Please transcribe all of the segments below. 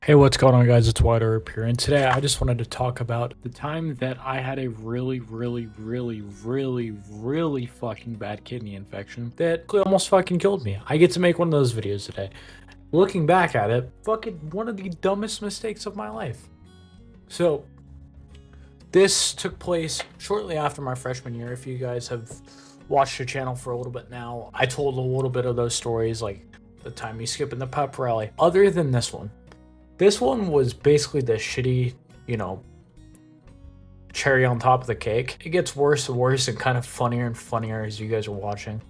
Hey, what's going on, guys? It's Earp here, and today I just wanted to talk about the time that I had a really fucking bad kidney infection that almost fucking killed me. I get to make one of those videos today. Looking back at it, fucking one of the dumbest mistakes of my life. So, this took place shortly after my freshman year. If you guys have watched the channel for a little bit now, I told a little bit of those stories, like the time me skipping the pep rally. Other than this one was basically the shitty, you know, cherry on top of the cake. It gets worse and worse and kind of funnier and funnier as you guys are watching.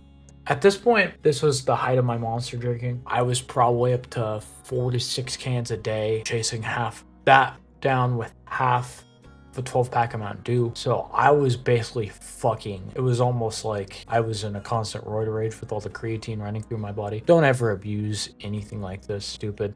At this point, this was the height of my monster drinking. I was probably up to 4 to 6 cans a day, chasing half that down with half of a 12-pack of Mountain Dew. So I was basically fucking. It was almost like I was in a constant roid rage with all the creatine running through my body. Don't ever abuse anything like this, stupid.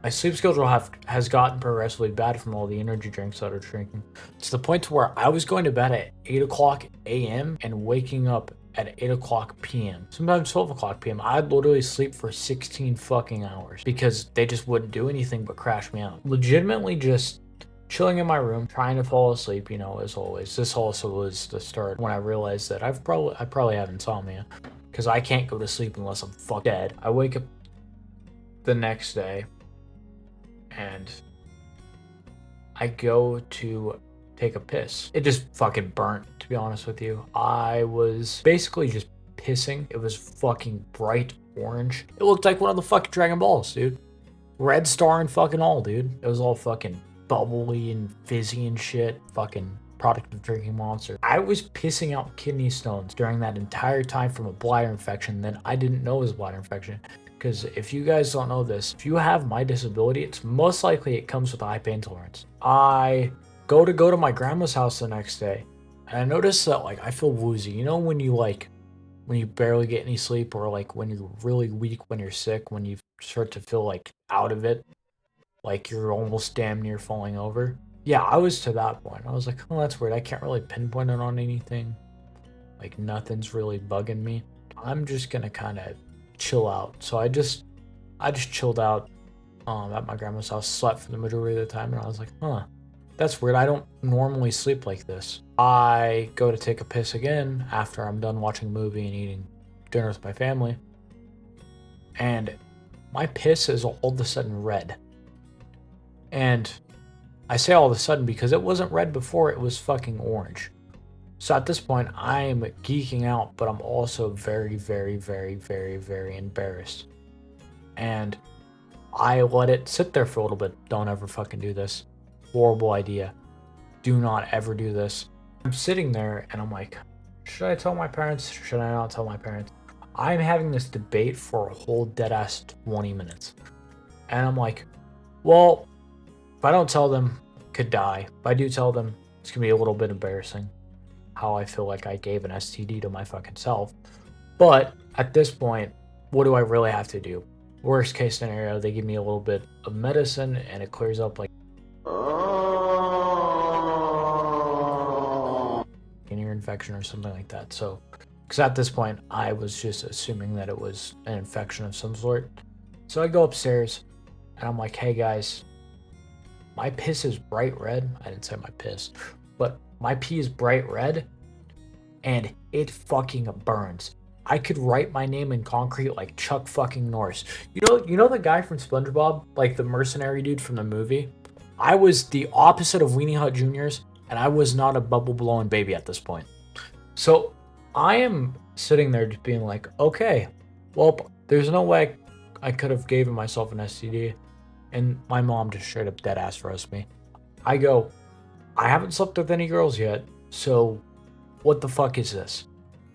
My sleep schedule has gotten progressively bad from all the energy drinks that I was drinking, to the point to where I was going to bed at 8 o'clock a.m. and waking up at 8 o'clock p.m. Sometimes 12 o'clock p.m. I'd literally sleep for 16 fucking hours because they just wouldn't do anything but crash me out. Legitimately just chilling in my room, trying to fall asleep, as always. This also was the start when I realized that I probably have insomnia because I can't go to sleep unless I'm fuck dead. I wake up the next day and I go to take a piss. It just fucking burnt, to be honest with you. I was basically just pissing. It was fucking bright orange. It looked like one of the fucking Dragon Balls, dude. Red star and fucking all, dude. It was all fucking bubbly and fizzy and shit. Fucking product of drinking monster. I was pissing out kidney stones during that entire time from a bladder infection that I didn't know was a bladder infection. Because if you guys don't know this, if you have my disability, it's most likely it comes with a high pain tolerance. I go to my grandma's house the next day, and I notice that I feel woozy. You know when you barely get any sleep, or when you're really weak when you're sick, when you start to feel out of it, like you're almost damn near falling over. Yeah, I was to that point. I was like, oh, that's weird. I can't really pinpoint it on anything. Like nothing's really bugging me. I'm just gonna kind of chill out. So I just chilled out at my grandma's house, slept for the majority of the time, and I was like, huh, that's weird. I don't normally sleep like this. I go to take a piss again after I'm done watching a movie and eating dinner with my family, and my piss is all of a sudden red. And I say all of a sudden because it wasn't red before, it was fucking orange. So at this point, I'm geeking out, but I'm also very embarrassed. And I let it sit there for a little bit. Don't ever fucking do this. Horrible idea. Do not ever do this. I'm sitting there and I'm like, should I tell my parents? Should I not tell my parents? I'm having this debate for a whole dead ass 20 minutes. And I'm like, well, if I don't tell them, I could die. If I do tell them, it's gonna be a little bit embarrassing how I feel like I gave an STD to my fucking self. But at this point, what do I really have to do? Worst case scenario, they give me a little bit of medicine and it clears up an ear infection or something like that. So, because at this point, I was just assuming that it was an infection of some sort. So I go upstairs and I'm like, hey guys, my piss is bright red. I didn't say my piss, but my pee is bright red and it fucking burns. I could write my name in concrete like Chuck fucking Norris. You know the guy from SpongeBob, like the mercenary dude from the movie? I was the opposite of Weenie Hut Juniors, and I was not a bubble blowing baby at this point. So I am sitting there just being like, okay, well, there's no way I could have given myself an STD. And my mom just straight up dead ass roast me. I go, I haven't slept with any girls yet, so what the fuck is this?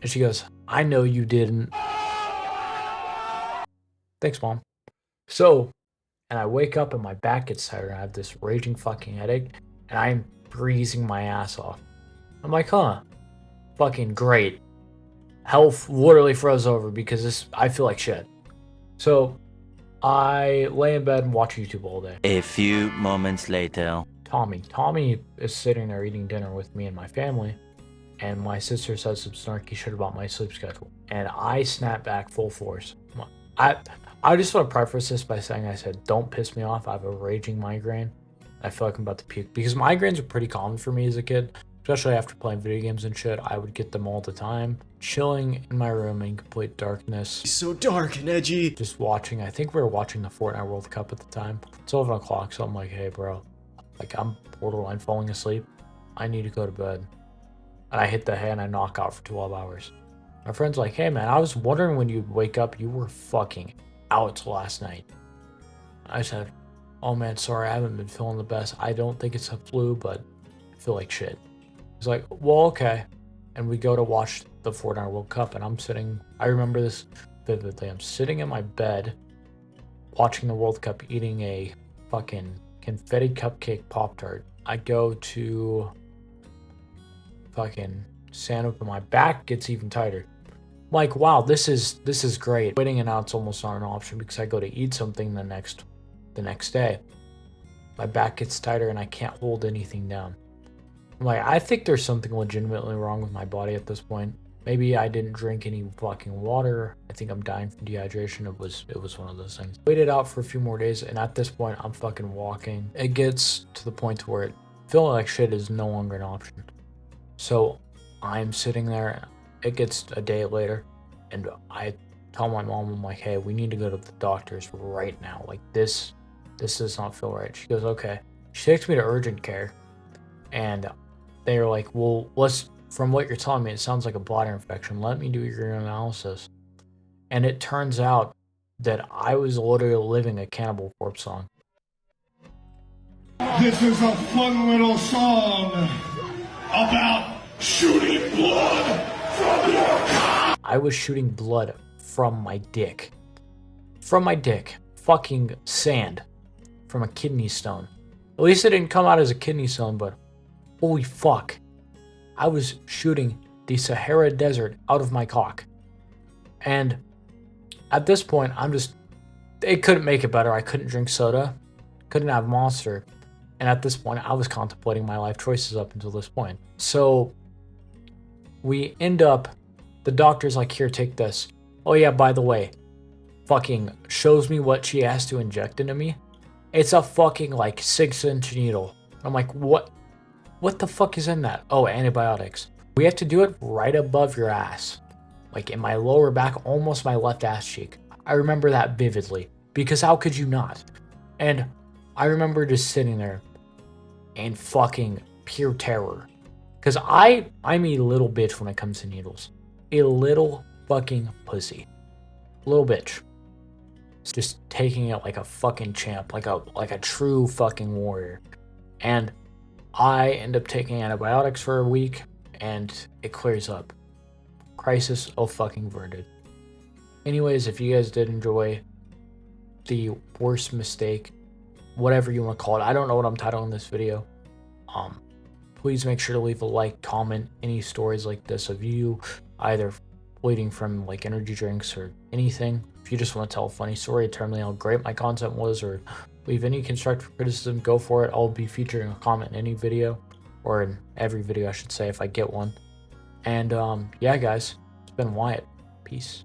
And she goes, I know you didn't. Thanks, Mom. So, and I wake up and my back gets tired and I have this raging fucking headache and I'm freezing my ass off. I'm like, huh, fucking great. Health literally froze over because I feel like shit. So, I lay in bed and watch YouTube all day. A few moments later. Tommy is sitting there eating dinner with me and my family, and my sister says some snarky shit about my sleep schedule, and I snap back full force. I just want to preface this by saying I said, don't piss me off. I have a raging migraine. I feel like I'm about to puke because migraines are pretty common for me as a kid, especially after playing video games and shit. I would get them all the time. Chilling in my room in complete darkness. So dark and edgy. Just watching. I think we were watching the Fortnite World Cup at the time. It's 11 o'clock, so I'm like, hey, bro. Like, I'm borderline falling asleep. I need to go to bed. And I hit the hay and I knock out for 12 hours. My friend's like, hey, man, I was wondering when you'd wake up. You were fucking out last night. I said, oh, man, sorry. I haven't been feeling the best. I don't think it's a flu, but I feel like shit. He's like, well, okay. And we go to watch the Fortnite World Cup, and I'm sitting, I remember this vividly. I'm sitting in my bed watching the World Cup, eating a fucking confetti cupcake Pop-Tart. I go to fucking stand up, and my back gets even tighter. I'm like, wow, this is great. Waiting it out's almost not an option because I go to eat something the next day. My back gets tighter and I can't hold anything down. I'm like, I think there's something legitimately wrong with my body at this point. Maybe I didn't drink any fucking water. I think I'm dying from dehydration. It was one of those things. Waited out for a few more days, and at this point, I'm fucking walking. It gets to the point where feeling like shit is no longer an option. So I'm sitting there. It gets a day later, and I tell my mom, I'm like, hey, we need to go to the doctors right now. Like, this does not feel right. She goes, okay. She takes me to urgent care, and they were like, well, from what you're telling me, it sounds like a bladder infection. Let me do your analysis. And it turns out that I was literally living a Cannibal Corpse song. This is a fun little song about shooting blood from your cock. I was shooting blood from my dick. From my dick. Fucking sand. From a kidney stone. At least it didn't come out as a kidney stone, but holy fuck. I was shooting the Sahara Desert out of my cock. And at this point, it couldn't make it better. I couldn't drink soda. Couldn't have Monster. And at this point, I was contemplating my life choices up until this point. So we end up, the doctor's like, here, take this. Oh yeah, by the way, fucking shows me what she has to inject into me. It's a fucking like 6-inch needle. I'm like, what the fuck is in that? Oh, antibiotics. We have to do it right above your ass. Like in my lower back, almost my left ass cheek. I remember that vividly because how could you not? And I remember just sitting there in fucking pure terror. Because I'm a little bitch when it comes to needles. A little fucking pussy. Little bitch. Just taking it like a fucking champ. Like a true fucking warrior. And I end up taking antibiotics for a week. And it clears up. Crisis of fucking averted. Anyways, if you guys did enjoy the worst mistake, whatever you want to call it, I don't know what I'm titling this video. Please make sure to leave a like, comment any stories like this of you either bleeding from like energy drinks or anything. If you just want to tell a funny story, tell me how great my content was, or leave any constructive criticism, go for it. I'll be featuring a comment in any video, or in every video I should say if I get one. And yeah guys, it's been Wyatt. Peace.